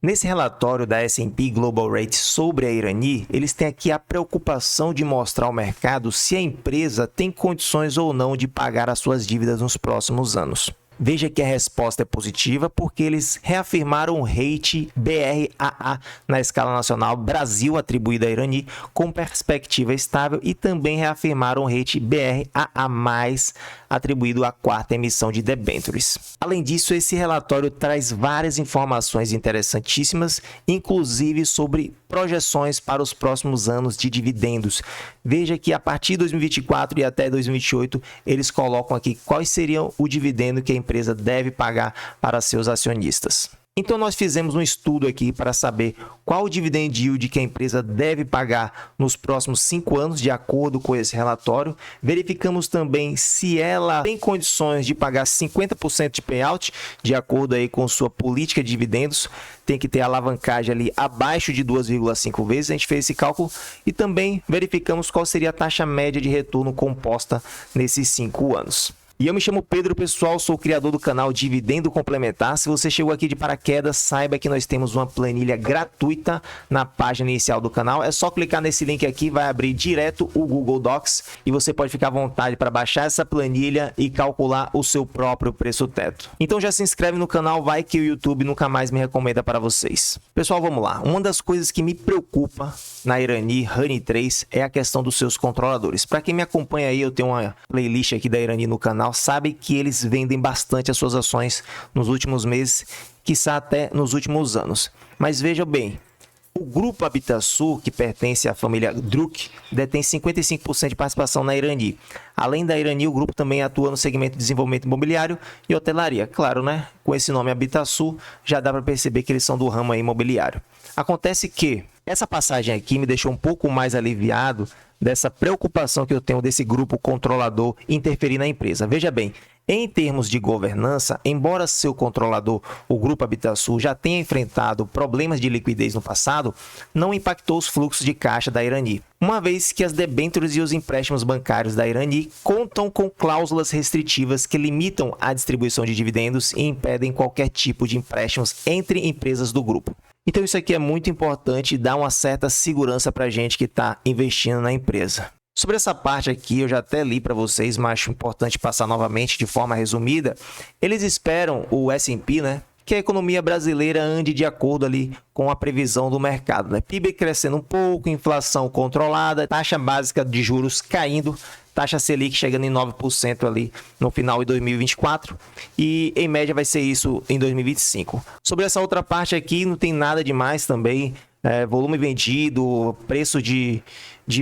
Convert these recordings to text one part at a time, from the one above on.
Nesse relatório da S&P Global Ratings sobre a Irani, eles têm aqui a preocupação de mostrar ao mercado se a empresa tem condições ou não de pagar as suas dívidas nos próximos anos. Veja que a resposta é positiva porque eles reafirmaram o rate BRAA na escala nacional Brasil atribuído à Irani com perspectiva estável e também reafirmaram o rate BRAA+, atribuído à quarta emissão de debêntures. Além disso, esse relatório traz várias informações interessantíssimas, inclusive sobre projeções para os próximos anos de dividendos. Veja que a partir de 2024 e até 2028, eles colocam aqui quais seriam o dividendo que a empresa deve pagar para seus acionistas. Então, nós fizemos um estudo aqui para saber qual o dividend yield que a empresa deve pagar nos próximos 5 anos, de acordo com esse relatório. Verificamos também se ela tem condições de pagar 50% de payout, de acordo aí com sua política de dividendos. Tem que ter alavancagem ali abaixo de 2,5 vezes. A gente fez esse cálculo e também verificamos qual seria a taxa média de retorno composta nesses 5 anos. E eu me chamo Pedro, pessoal, sou o criador do canal Dividendo Complementar. Se você chegou aqui de paraquedas, saiba que nós temos uma planilha gratuita na página inicial do canal. É só clicar nesse link aqui, vai abrir direto o Google Docs e você pode ficar à vontade para baixar essa planilha e calcular o seu próprio preço teto. Então já se inscreve no canal, vai que o YouTube nunca mais me recomenda para vocês. Pessoal, vamos lá. Uma das coisas que me preocupa na Irani Honey 3 é a questão dos seus controladores. Para quem me acompanha aí, eu tenho uma playlist aqui da Irani no canal, sabe que eles vendem bastante as suas ações nos últimos meses, quiçá até nos últimos anos. Mas veja bem, o grupo Habitasul, que pertence à família Druk, detém 55% de participação na Irani. Além da Irani, o grupo também atua no segmento de desenvolvimento imobiliário e hotelaria. Claro, né? Com esse nome Habitasul, já dá para perceber que eles são do ramo imobiliário. Acontece que essa passagem aqui me deixou um pouco mais aliviado dessa preocupação que eu tenho desse grupo controlador interferir na empresa. Veja bem, em termos de governança, embora seu controlador, o Grupo Habitasul, já tenha enfrentado problemas de liquidez no passado, não impactou os fluxos de caixa da Irani, uma vez que as debêntures e os empréstimos bancários da Irani contam com cláusulas restritivas que limitam a distribuição de dividendos e impedem qualquer tipo de empréstimos entre empresas do grupo. Então isso aqui é muito importante e dá uma certa segurança para a gente que está investindo na empresa. Sobre essa parte aqui, eu já até li para vocês, mas acho importante passar novamente de forma resumida. Eles esperam, o S&P, né, que a economia brasileira ande de acordo ali com a previsão do mercado, né? PIB crescendo um pouco, inflação controlada, taxa básica de juros caindo, taxa Selic chegando em 9% ali no final de 2024 e em média vai ser isso em 2025. Sobre essa outra parte aqui não tem nada demais também, volume vendido, preço de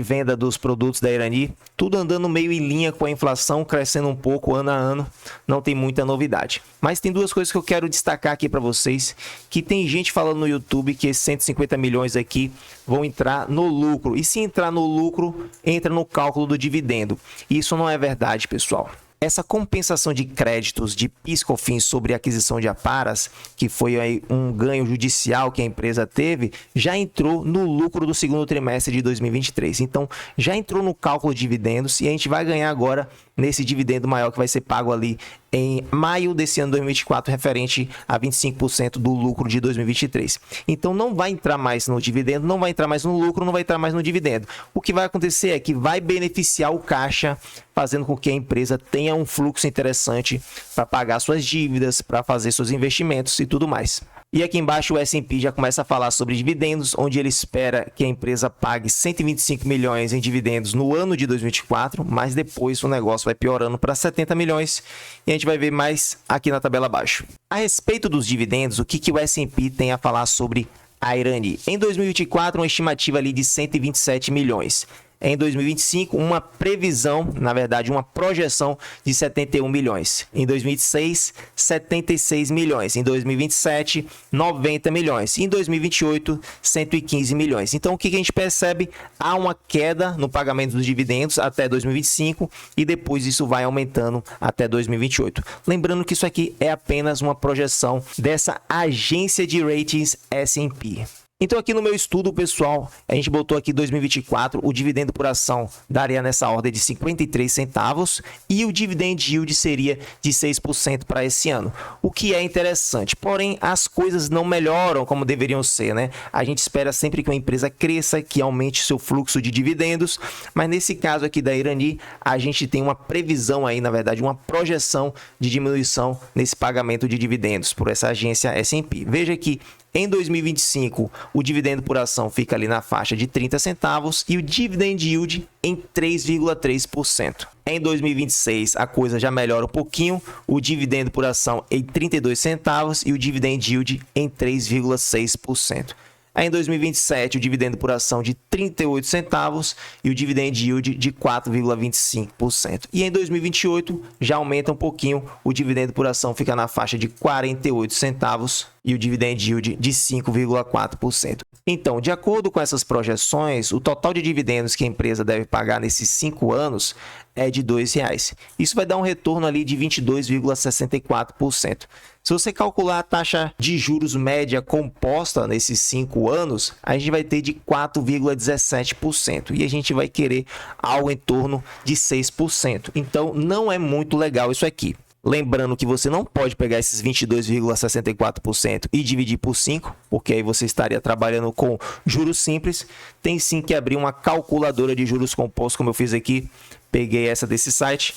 venda dos produtos da Irani, tudo andando meio em linha com a inflação, crescendo um pouco ano a ano, não tem muita novidade. Mas tem duas coisas que eu quero destacar aqui para vocês, que tem gente falando no YouTube que esses 150 milhões aqui vão entrar no lucro, e se entrar no lucro, entra no cálculo do dividendo. Isso não é verdade, pessoal. Essa compensação de créditos de PIS/COFINS sobre a aquisição de Aparas, que foi aí um ganho judicial que a empresa teve, já entrou no lucro do segundo trimestre de 2023. Então, já entrou no cálculo de dividendos e a gente vai ganhar agora nesse dividendo maior que vai ser pago ali em maio desse ano 2024, referente a 25% do lucro de 2023. Então, não vai entrar mais no dividendo, não vai entrar mais no lucro, não vai entrar mais no dividendo. O que vai acontecer é que vai beneficiar o caixa, fazendo com que a empresa tenha um fluxo interessante para pagar suas dívidas, para fazer seus investimentos e tudo mais. E aqui embaixo o S&P já começa a falar sobre dividendos, onde ele espera que a empresa pague 125 milhões em dividendos no ano de 2024, mas depois o negócio vai piorando para 70 milhões e a gente vai ver mais aqui na tabela abaixo. A respeito dos dividendos, o que o S&P tem a falar sobre a Irani? Em 2024, uma estimativa ali de 127 milhões. Em 2025, uma previsão, na verdade, uma projeção de 71 milhões. Em 2026, 76 milhões. Em 2027, 90 milhões. Em 2028, 115 milhões. Então, o que a gente percebe? Há uma queda no pagamento dos dividendos até 2025 e depois isso vai aumentando até 2028. Lembrando que isso aqui é apenas uma projeção dessa agência de ratings S&P. Então aqui no meu estudo, pessoal, a gente botou aqui 2024, o dividendo por ação daria nessa ordem de 53 centavos e o dividend yield seria de 6% para esse ano, o que é interessante. Porém, as coisas não melhoram como deveriam ser, né? A gente espera sempre que uma empresa cresça, que aumente seu fluxo de dividendos, mas nesse caso aqui da Irani, a gente tem uma previsão aí, na verdade, uma projeção de diminuição nesse pagamento de dividendos por essa agência S&P. Veja que em 2025, o dividendo por ação fica ali na faixa de 30 centavos e o dividend yield em 3,3%. Em 2026, a coisa já melhora um pouquinho, o dividendo por ação em 32 centavos e o dividend yield em 3,6%. Aí em 2027, o dividendo por ação de 38 centavos e o dividend yield de 4,25%. E em 2028, já aumenta um pouquinho, o dividendo por ação fica na faixa de 48 centavos e o dividend yield de 5,4%. Então, de acordo com essas projeções, o total de dividendos que a empresa deve pagar nesses 5 anos é de R$ 2,00. Isso vai dar um retorno ali de 22,64%. Se você calcular a taxa de juros média composta nesses 5 anos, a gente vai ter de 4,17% e a gente vai querer algo em torno de 6%. Então, não é muito legal isso aqui. Lembrando que você não pode pegar esses 22,64% e dividir por 5, porque aí você estaria trabalhando com juros simples. Tem sim que abrir uma calculadora de juros compostos, como eu fiz aqui. Peguei essa desse site,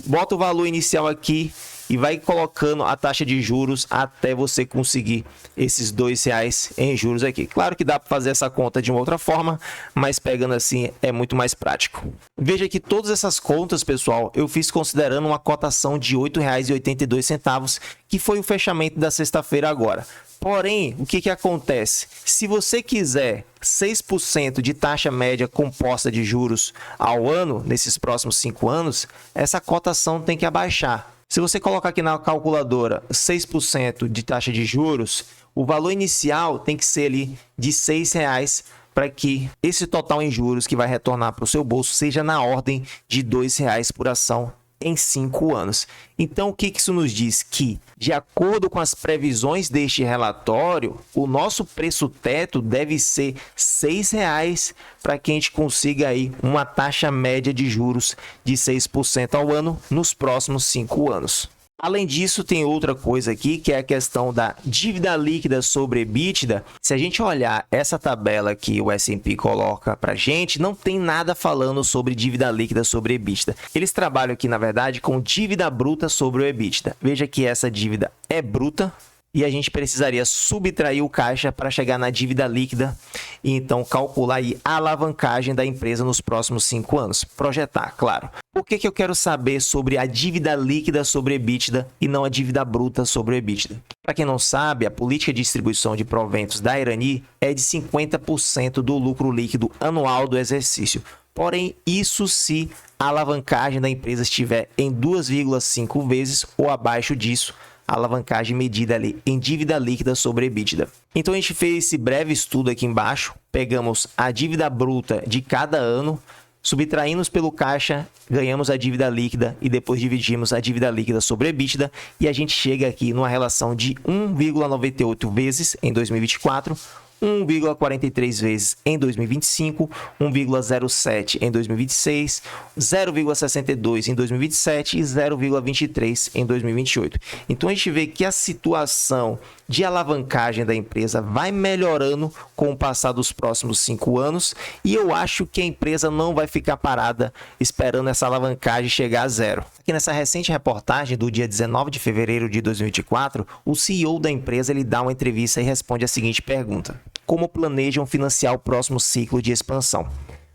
bota o valor inicial aqui e vai colocando a taxa de juros até você conseguir esses R$ 2,00 em juros aqui. Claro que dá para fazer essa conta de uma outra forma, mas pegando assim é muito mais prático. Veja que todas essas contas, pessoal, eu fiz considerando uma cotação de R$ 8,82, que foi o fechamento da sexta-feira agora. Porém, o que acontece? Se você quiser 6% de taxa média composta de juros ao ano, nesses próximos 5 anos, essa cotação tem que abaixar. Se você colocar aqui na calculadora 6% de taxa de juros, o valor inicial tem que ser ali de R$ 6,00 para que esse total em juros que vai retornar para o seu bolso seja na ordem de R$ 2,00 por ação em 5 anos. Então, o que isso nos diz? Que, de acordo com as previsões deste relatório, o nosso preço teto deve ser R$ 6,00 para que a gente consiga aí uma taxa média de juros de 6% ao ano nos próximos 5 anos. Além disso, tem outra coisa aqui, que é a questão da dívida líquida sobre EBITDA. Se a gente olhar essa tabela que o S&P coloca para a gente, não tem nada falando sobre dívida líquida sobre EBITDA. Eles trabalham aqui, na verdade, com dívida bruta sobre o EBITDA. Veja que essa dívida é bruta e a gente precisaria subtrair o caixa para chegar na dívida líquida e então calcular aí a alavancagem da empresa nos próximos 5 anos. Projetar, claro. Por que eu quero saber sobre a dívida líquida sobre EBITDA e não a dívida bruta sobre o EBITDA? Para quem não sabe, a política de distribuição de proventos da Irani é de 50% do lucro líquido anual do exercício. Porém, isso se a alavancagem da empresa estiver em 2,5 vezes ou abaixo disso, a alavancagem medida ali em dívida líquida sobre EBITDA. Então, a gente fez esse breve estudo aqui embaixo, pegamos a dívida bruta de cada ano, subtraímos pelo caixa, ganhamos a dívida líquida e depois dividimos a dívida líquida sobre EBITDA e a gente chega aqui numa relação de 1,98 vezes em 2024, 1,43 vezes em 2025, 1,07 em 2026, 0,62 em 2027 e 0,23 em 2028. Então, a gente vê que a situação de alavancagem da empresa vai melhorando com o passar dos próximos 5 anos e eu acho que a empresa não vai ficar parada esperando essa alavancagem chegar a zero. Aqui nessa recente reportagem do dia 19 de fevereiro de 2024, o CEO da empresa ele dá uma entrevista e responde a seguinte pergunta: como planejam financiar o próximo ciclo de expansão?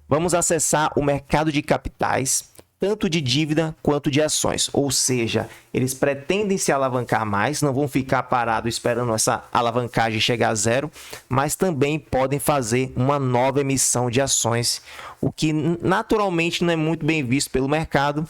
Vamos acessar o mercado de capitais, tanto de dívida quanto de ações, ou seja, eles pretendem se alavancar mais, não vão ficar parados esperando essa alavancagem chegar a zero, mas também podem fazer uma nova emissão de ações, o que naturalmente não é muito bem visto pelo mercado,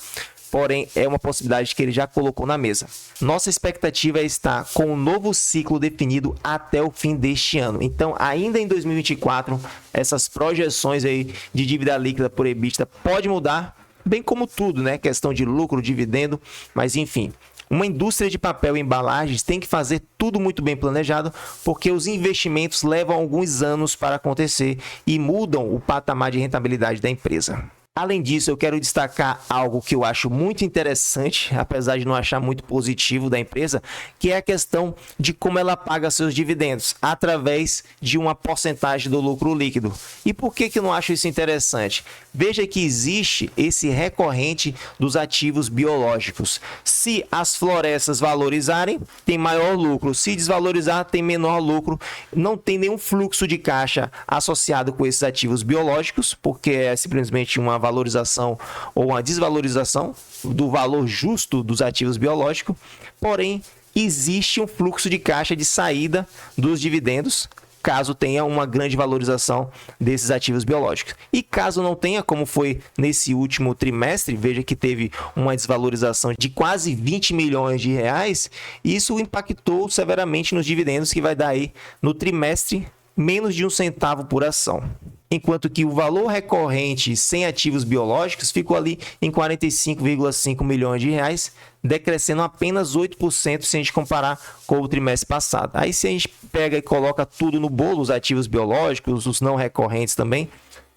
porém é uma possibilidade que ele já colocou na mesa. Nossa expectativa é estar com um novo ciclo definido até o fim deste ano. Então, ainda em 2024, essas projeções aí de dívida líquida por EBITDA pode mudar, bem como tudo, né? Questão de lucro, dividendo, mas enfim, Uma indústria de papel e embalagens tem que fazer tudo muito bem planejado, porque os investimentos levam alguns anos para acontecer e mudam o patamar de rentabilidade da empresa. Além disso, eu quero destacar algo que eu acho muito interessante, apesar de não achar muito positivo da empresa, que é a questão de como ela paga seus dividendos, através de uma porcentagem do lucro líquido. E por que eu não acho isso interessante? Veja que existe esse recorrente dos ativos biológicos. Se as florestas valorizarem, tem maior lucro. Se desvalorizar, tem menor lucro. Não tem nenhum fluxo de caixa associado com esses ativos biológicos, porque é simplesmente uma valorização ou uma desvalorização do valor justo dos ativos biológicos, porém existe um fluxo de caixa de saída dos dividendos, caso tenha uma grande valorização desses ativos biológicos. E caso não tenha, como foi nesse último trimestre, veja que teve uma desvalorização de quase 20 milhões de reais, isso impactou severamente nos dividendos, que vai dar aí no trimestre menos de 1 centavo por ação. Enquanto que o valor recorrente sem ativos biológicos ficou ali em 45,5 milhões de reais, decrescendo apenas 8% se a gente comparar com o trimestre passado. Aí se a gente pega e coloca tudo no bolo, os ativos biológicos, os não recorrentes também,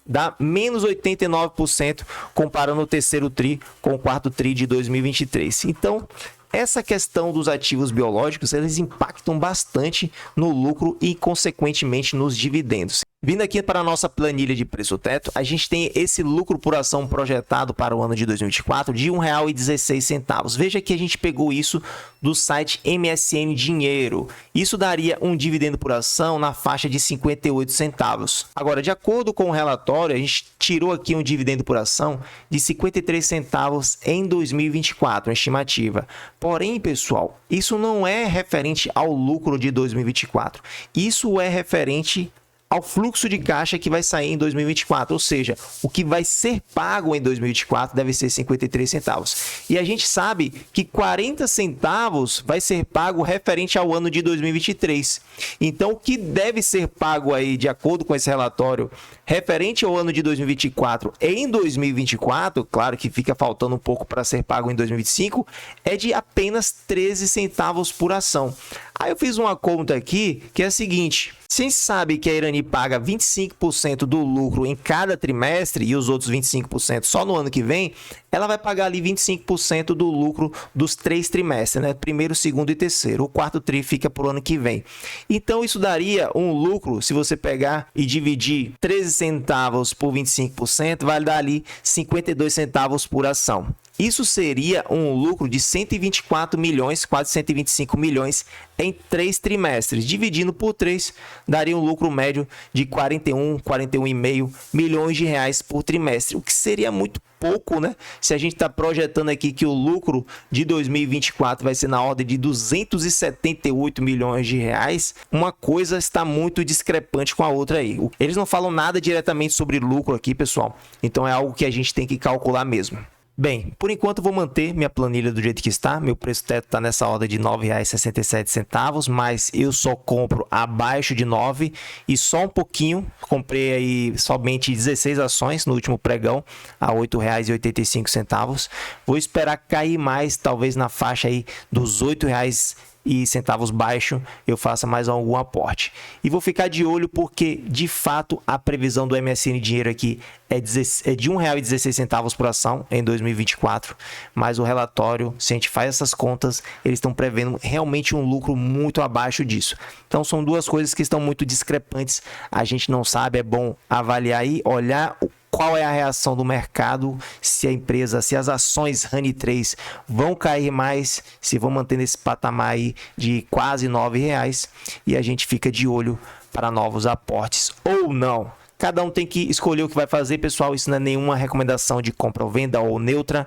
dá menos 89% comparando o terceiro TRI com o quarto TRI de 2023. Então, essa questão dos ativos biológicos, eles impactam bastante no lucro e, consequentemente, nos dividendos. Vindo aqui para a nossa planilha de preço-teto, a gente tem esse lucro por ação projetado para o ano de 2024 de R$ 1,16. Veja que a gente pegou isso do site MSN Dinheiro. Isso daria um dividendo por ação na faixa de 58 centavos. Agora, de acordo com o relatório, a gente tirou aqui um dividendo por ação de 53 centavos em 2024, uma estimativa. Porém, pessoal, isso não é referente ao lucro de 2024. Isso é referente ao fluxo de caixa que vai sair em 2024, ou seja, o que vai ser pago em 2024 deve ser 53 centavos. E a gente sabe que 40 centavos vai ser pago referente ao ano de 2023. Então, o que deve ser pago aí, de acordo com esse relatório, referente ao ano de 2024 em 2024, claro que fica faltando um pouco para ser pago em 2025, é de apenas 13 centavos por ação. Aí eu fiz uma conta aqui que é a seguinte: se a gente sabe que a Irani paga 25% do lucro em cada trimestre e os outros 25% só no ano que vem, ela vai pagar ali 25% do lucro dos 3 trimestres, né? Primeiro, segundo e terceiro. O quarto tri fica para o ano que vem. Então, isso daria um lucro, se você pegar e dividir 13 centavos por 25%, vai dar ali 52 centavos por ação. Isso seria um lucro de 124 milhões, quase 125 milhões em 3 trimestres. Dividindo por 3, daria um lucro médio de 41,5 milhões de reais por trimestre, o que seria muito pouco, né? Se a gente está projetando aqui que o lucro de 2024 vai ser na ordem de 278 milhões de reais, uma coisa está muito discrepante com a outra aí. Eles não falam nada diretamente sobre lucro aqui, pessoal. Então é algo que a gente tem que calcular mesmo. Bem, por enquanto vou manter minha planilha do jeito que está. Meu preço teto está nessa ordem de R$ 9,67, mas eu só compro abaixo de 9 e só um pouquinho. Comprei aí somente 16 ações no último pregão a R$ 8,85. Vou esperar cair mais, talvez na faixa aí dos R$ 8,00 e centavos baixo, eu faça mais algum aporte. E vou ficar de olho porque, de fato, a previsão do MSN Dinheiro aqui é de R$ 1,16 por ação em 2024, mas o relatório, se a gente faz essas contas, eles estão prevendo realmente um lucro muito abaixo disso. Então, são duas coisas que estão muito discrepantes. A gente não sabe, é bom avaliar aí, olhar qual é a reação do mercado, se a empresa, se as ações Rani 3 vão cair mais, se vão manter nesse patamar aí de quase R$ 9,00, e a gente fica de olho para novos aportes ou não. Cada um tem que escolher o que vai fazer, pessoal. Isso não é nenhuma recomendação de compra ou venda ou neutra.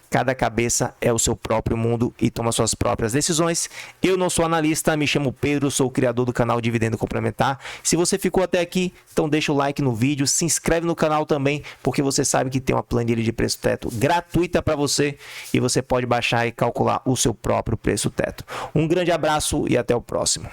Cada cabeça é o seu próprio mundo e toma suas próprias decisões. Eu não sou analista, me chamo Pedro, sou o criador do canal Dividendo Complementar. Se você ficou até aqui, então deixa o like no vídeo, se inscreve no canal também, porque você sabe que tem uma planilha de preço teto gratuita para você e você pode baixar e calcular o seu próprio preço teto. Um grande abraço e até o próximo.